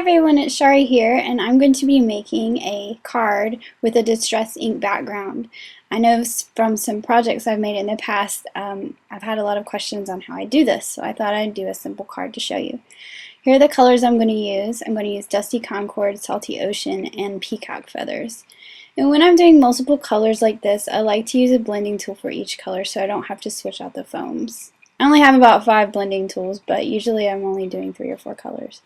everyone, it's Chari here, and I'm going to be making a card with a distress ink background. I know from some projects I've made in the past, I've had a lot of questions on how I do this, so I thought I'd do a simple card to show you. Here are the colors I'm going to use. I'm going to use Dusty Concord, Salty Ocean, and Peacock Feathers. And when I'm doing multiple colors like this, I like to use a blending tool for each color so I don't have to switch out the foams. I only have about 5 blending tools, but usually I'm only doing 3 or 4 colors.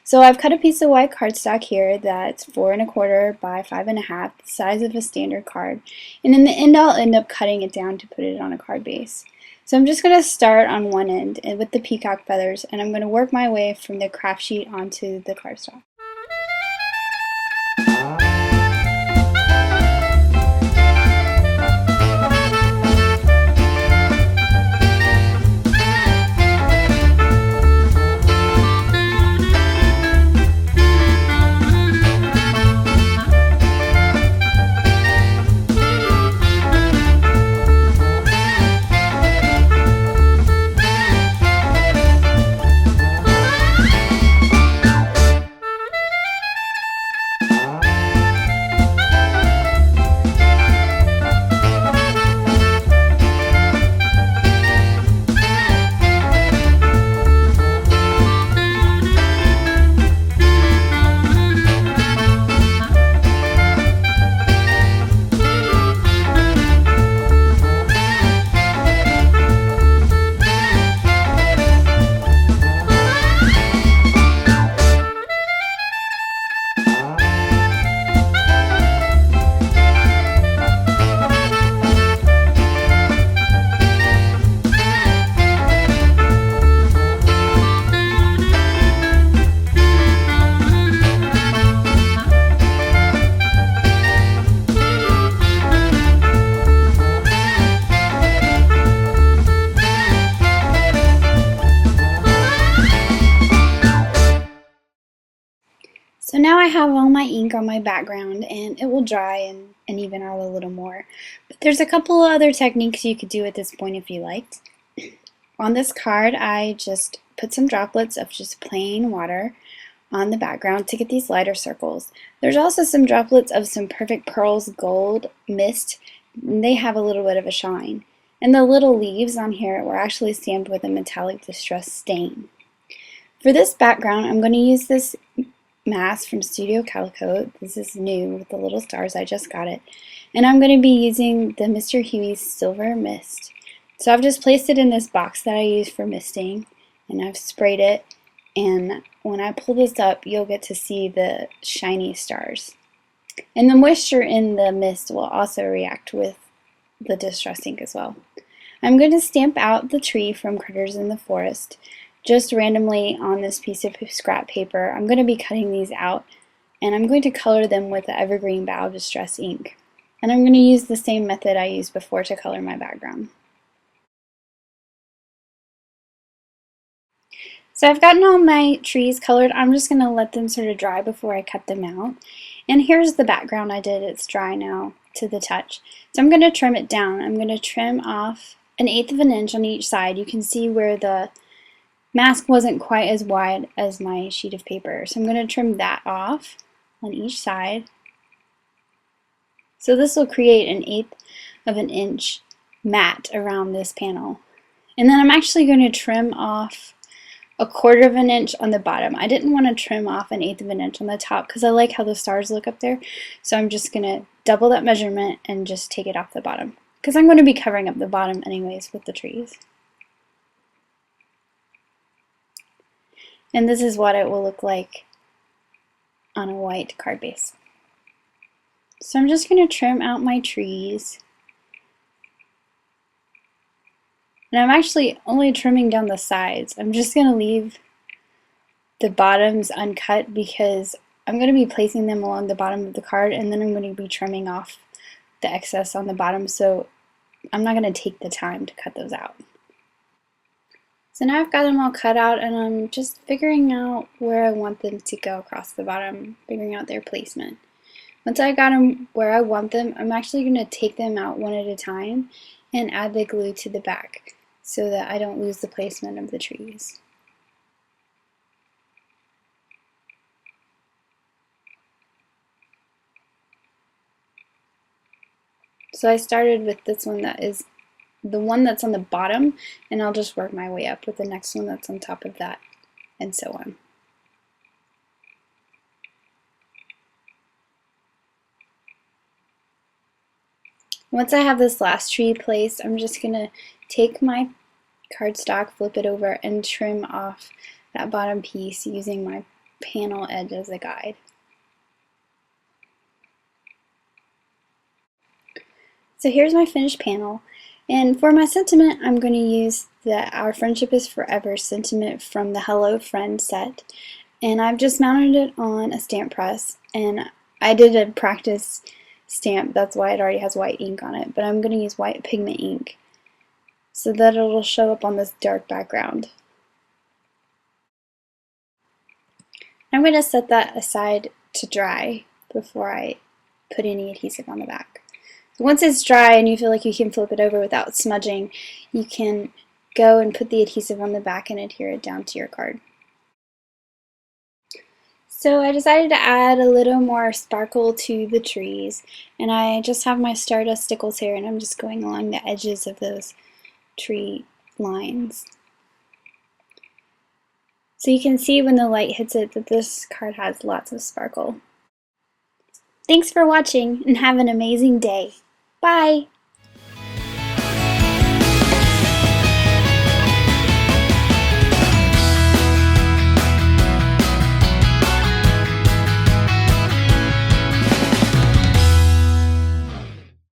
So I've cut a piece of white cardstock here that's 4 1/4 by 5 1/2, the size of a standard card. And in the end I'll end up cutting it down to put it on a card base. So I'm just going to start on one end with the peacock feathers, and I'm going to work my way from the craft sheet onto the cardstock. So now I have all my ink on my background, and it will dry and even out a little more. But there's a couple of other techniques you could do at this point if you liked. On this card I just put some droplets of just plain water on the background to get these lighter circles. There's also some droplets of some Perfect Pearls Gold Mist, and they have a little bit of a shine. And the little leaves on here were actually stamped with a metallic distress stain. For this background I'm going to use this mask from Studio Calico. This is new with the little stars. I just got it. And I'm going to be using the Mr. Huey's Silver Mist. So I've just placed it in this box that I use for misting, and I've sprayed it, and when I pull this up you'll get to see the shiny stars. And the moisture in the mist will also react with the distress ink as well. I'm going to stamp out the tree from Critters in the Forest just randomly on this piece of scrap paper. I'm going to be cutting these out, and I'm going to color them with the Evergreen Bough Distress ink. And I'm going to use the same method I used before to color my background. So I've gotten all my trees colored. I'm just going to let them sort of dry before I cut them out. And here's the background I did. It's dry now to the touch. So I'm going to trim it down. I'm going to trim off 1/8 of an inch on each side. You can see where the mask wasn't quite as wide as my sheet of paper, so I'm going to trim that off on each side. So this will create 1/8 of an inch mat around this panel. And then I'm actually going to trim off 1/4 of an inch on the bottom. I didn't want to trim off 1/8 of an inch on the top because I like how the stars look up there, so I'm just going to double that measurement and just take it off the bottom because I'm going to be covering up the bottom anyways with the trees. And this is what it will look like on a white card base. So I'm just going to trim out my trees. And I'm actually only trimming down the sides. I'm just going to leave the bottoms uncut because I'm going to be placing them along the bottom of the card, and then I'm going to be trimming off the excess on the bottom, so I'm not going to take the time to cut those out. So now I've got them all cut out, and I'm just figuring out where I want them to go across the bottom, figuring out their placement. Once I got them where I want them, I'm actually going to take them out one at a time and add the glue to the back so that I don't lose the placement of the trees. So I started with this one that is the one that's on the bottom, and I'll just work my way up with the next one that's on top of that, and so on. Once I have this last tree placed, I'm just going to take my cardstock, flip it over, and trim off that bottom piece using my panel edge as a guide. So here's my finished panel, and for my sentiment I'm going to use the Our Friendship is Forever sentiment from the Hello Friend set, and I've just mounted it on a stamp press, and I did a practice stamp, that's why it already has white ink on it, but I'm going to use white pigment ink so that it'll show up on this dark background. I'm going to set that aside to dry before I put any adhesive on the back. Once it's dry and you feel like you can flip it over without smudging, you can go and put the adhesive on the back and adhere it down to your card. So I decided to add a little more sparkle to the trees, and I just have my Stardust stickles here, and I'm just going along the edges of those tree lines. So you can see when the light hits it that this card has lots of sparkle. Thanks for watching and have an amazing day. Bye!